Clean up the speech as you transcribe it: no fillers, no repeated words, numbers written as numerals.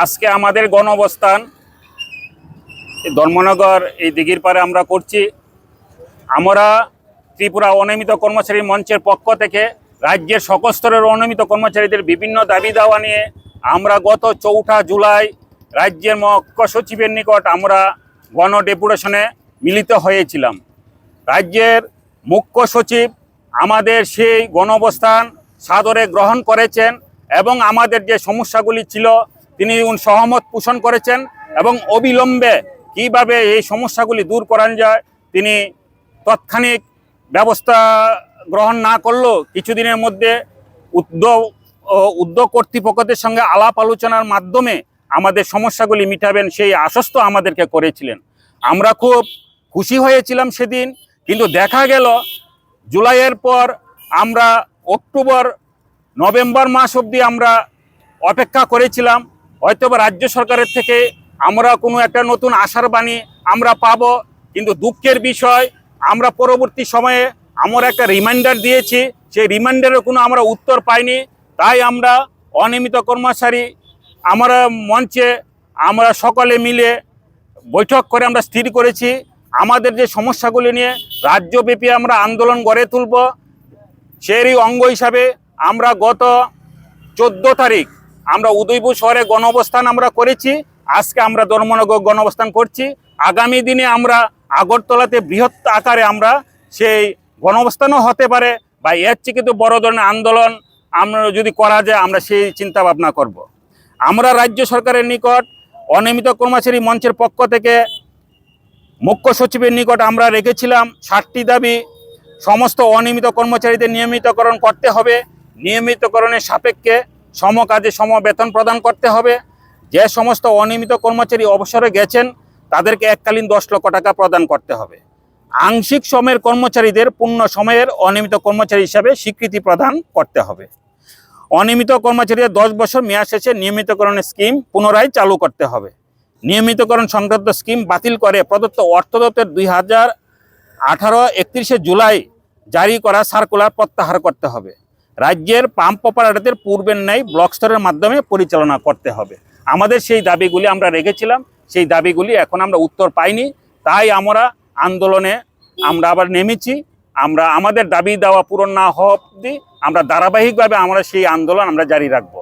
আজকে আমাদের গণ অবস্থান ধর্মনগর এই দিঘির পাড়ে আমরা করছি। আমরা ত্রিপুরা অনিয়মিত কর্মচারী মঞ্চের পক্ষ থেকে রাজ্যের সকল স্তরের অনিয়মিত কর্মচারীদের বিভিন্ন দাবি দাওয়া নিয়ে আমরা গত 4 জুলাই রাজ্যের মুখ্য সচিবের নিকট আমরা গণ ডেপুটেশনে মিলিত হয়েছিলাম। রাজ্যের মুখ্য সচিব আমাদের সেই গণ অবস্থান সাদরে গ্রহণ করেছেন এবং আমাদের যে সমস্যাগুলি ছিল তিনি সহমত পোষণ করেছেন এবং অবিলম্বে কিভাবে এই সমস্যাগুলি দূর করানো যায় তিনি তৎক্ষণিক ব্যবস্থা গ্রহণ না করলেও কিছুদিনের মধ্যে উদ্যোগ কর্তৃপক্ষদের সঙ্গে আলাপ আলোচনার মাধ্যমে আমাদের সমস্যাগুলি মিটাবেন সেই আশ্বস্ত আমাদেরকে করেছিলেন। আমরা খুব খুশি হয়েছিলাম সেদিন, কিন্তু দেখা গেল জুলাইয়ের পর আমরা অক্টোবর নভেম্বর মাস অবধি আমরা অপেক্ষা করেছিলাম, হয়তো রাজ্য সরকারের থেকে আমরা কোনো একটা নতুন আশার বাণী আমরা পাব। কিন্তু দুঃখের বিষয় আমরা পরবর্তী সময়ে আমরা একটা রিমাইন্ডার দিয়েছি, সেই রিমাইন্ডারের কোনো আমরা উত্তর পাইনি। তাই আমরা অনিয়মিত কর্মচারী আমরা মঞ্চে আমরা সকলে মিলে বৈঠক করে আমরা স্থির করেছি আমাদের যে সমস্যাগুলি নিয়ে রাজ্যব্যাপী আমরা আন্দোলন গড়ে তুলব। সেরই অঙ্গ হিসাবে আমরা গত 14 তারিখ আমরা উদয়পুর শহরে গণ অবস্থান আমরা করেছি। আজকে আমরা ধর্মনগর গণ অবস্থান করছি। আগামী দিনে আমরা আগরতলাতে বৃহৎ আকারে আমরা সেই গণ অবস্থানও হতে পারে বা এর চেয়ে কিন্তু বড় ধরনের আন্দোলন আমরা যদি করা যায় আমরা সেই চিন্তা ভাবনা করব। আমরা রাজ্য সরকারের নিকট অনিয়মিত কর্মচারী মঞ্চের পক্ষ থেকে মুখ্য সচিবের নিকট আমরা রেখেছিলাম 7টি দাবি। সমস্ত অনিয়মিত কর্মচারীদের নিয়মিতকরণ করতে হবে, নিয়মিতকরণের সাপেক্ষে সম কাজে সম বেতন প্রদান করতে হবে। যে সমস্ত অনিয়মিত কর্মচারী অবসরে গেছেন তাদেরকে এককালীন 10 লক্ষ টাকা প্রদান করতে হবে। আংশিক সময়ের কর্মচারীদের পূর্ণ সময়ের অনিয়মিত কর্মচারী হিসাবে স্বীকৃতি প্রদান করতে হবে। অনিয়মিত কর্মচারীদের 10 বছর মেয়াদ শেষে নিয়মিতকরণের স্কিম পুনরায় চালু করতে হবে। নিয়মিতকরণ সংক্রান্ত স্কিম বাতিল করে প্রদত্ত অর্থ দপ্তর 2018 31 জুলাই জারি করা সার্কুলার প্রত্যাহার করতে হবে। রাজ্যের পাম্প অপারেটরদের পূর্বের ন্যায় ব্লক স্তরের মাধ্যমে পরিচালনা করতে হবে। আমাদের সেই দাবিগুলি আমরা রেখেছিলাম, সেই দাবিগুলি এখন আমরা উত্তর পাইনি। তাই আমরা আন্দোলনে আমরা আবার নেমেছি। আমরা আমাদের দাবি দেওয়া পূরণ না হওয়া অবধি আমরা ধারাবাহিকভাবে আমরা সেই আন্দোলন আমরা জারি রাখবো।